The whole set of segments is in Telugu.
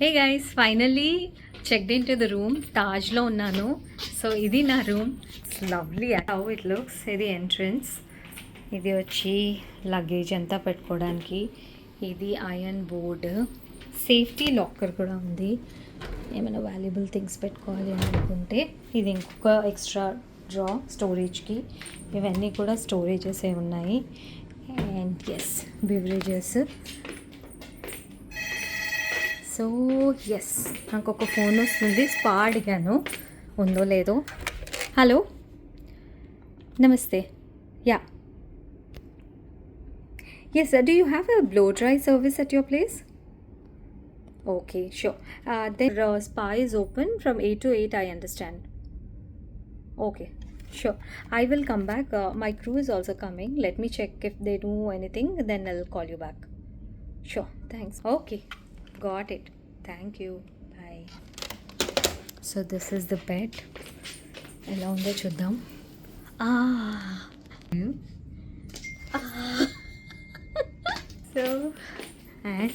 Hey guys, finally checked in to the room. తాజ్లో ఉన్నాను. సో ఇది నా రూమ్. Lovely how it looks. ఇది ఎంట్రన్స్. ఇది వచ్చి లగేజ్ అంతా పెట్టుకోవడానికి. ఇది ఐరన్ బోర్డ్. సేఫ్టీ లాకర్ కూడా ఉంది. ఏమైనా వాల్యుబుల్ థింగ్స్ పెట్టుకోవాలి అని అనుకుంటే ఇది ఇంకొక ఎక్స్ట్రా డ్రా స్టోరేజ్కి. ఇవన్నీ కూడా స్టోరేజెస్ ఉన్నాయి. And yes, beverages. So yes, నాకు ఒక ఫోన్ వస్తుంది. స్పా అడిగాను, ఉందో లేదో. Hello, namaste. Ya, yes sir, do you have a blow dry service at your place? Okay, sure. Then spa is open from 8 to 8, I understand. Okay, sure. I will come back. My crew is also coming. Let me check if they do anything, then I'll call you back. Sure, thanks. Okay. Got it. Thank you. Bye. So this is the bed. ఎలా ఉందో చూద్దాం. So and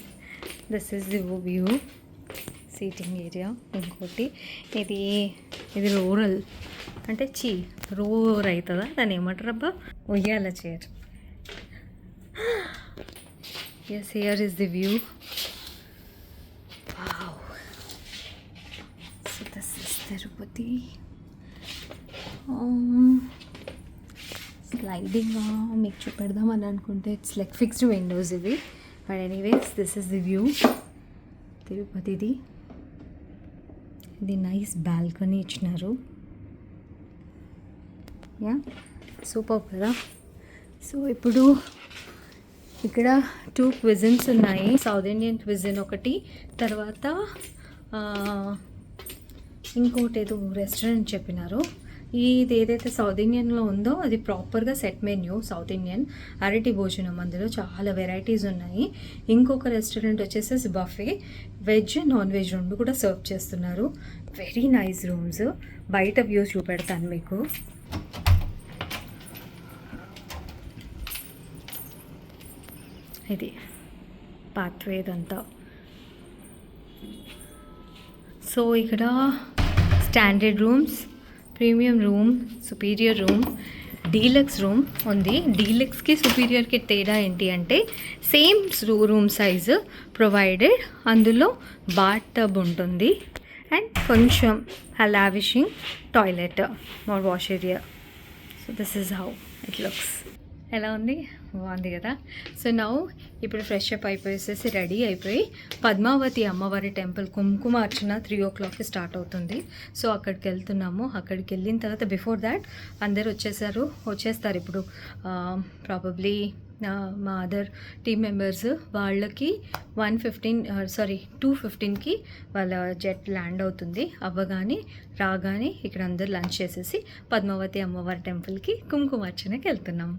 this is the view, seating area. ఇంకోటి ఇది రూరల్ అంటే రోర్ అవుతుందా, దాన్ని ఏమంటారు అబ్బా, ఉయ్యాల chair. Yes, here is the view. Wow. So this is Tirupati. Sliding మీకు చూపెడదామని అనుకుంటే ఇట్స్ లైక్ ఫిక్స్డ్ విండోస్ ఇవి. But anyways, this is the view తిరుపతిది. ఇది నైస్ బాల్కనీ ఇచ్చినారు. యా, సూపర్ కదా. సో ఇప్పుడు ఇక్కడ 2 క్విజిన్స్ ఉన్నాయి. సౌత్ ఇండియన్ క్విజిన్ ఒకటి, తర్వాత ఇంకోటి ఏదో రెస్టారెంట్ చెప్పినారు. ఇది ఏదైతే సౌత్ ఇండియన్లో ఉందో అది ప్రాపర్గా సెట్ మెన్యూ సౌత్ ఇండియన్, అరటి భోజనం. అందులో చాలా వెరైటీస్ ఉన్నాయి. ఇంకొక రెస్టారెంట్ వచ్చేసి బఫే, వెజ్ నాన్ వెజ్ రెండు కూడా సర్వ్ చేస్తున్నారు. Very nice rooms. బయట వ్యూస్ చూపెడతాను మీకు. ఇది పాత్వే ఇదంతా. సో ఇక్కడ standard rooms, premium room, superior room, deluxe room ఉంది. డీలక్స్కి సుపీరియర్కి తేడా ఏంటి అంటే సేమ్ రూమ్ సైజు ప్రొవైడెడ్, అందులో బాత్ టబ్ ఉంటుంది అండ్ కొంచెం lavishing toilet or wash area. So this is how it looks. ఎలా ఉంది? బాగుంది కదా. సో నౌ ఇప్పుడు ఫ్రెష్ అప్ అయిపోయేసేసి రెడీ అయిపోయి పద్మావతి అమ్మవారి టెంపుల్ కుంకుమార్చన 3 o'clockకి స్టార్ట్ అవుతుంది. సో అక్కడికి వెళ్తున్నాము. అక్కడికి వెళ్ళిన తర్వాత బిఫోర్ దాట్ అందరు వచ్చేస్తారు ఇప్పుడు. ప్రాబబ్లీ మా అదర్ టీమ్ మెంబర్స్ వాళ్ళకి 2:15కి వాళ్ళ జెట్ ల్యాండ్ అవుతుంది. రాగానే ఇక్కడ అందరు లంచ్ చేసేసి పద్మావతి అమ్మవారి టెంపుల్కి కుంకుమార్చనకి వెళ్తున్నాం.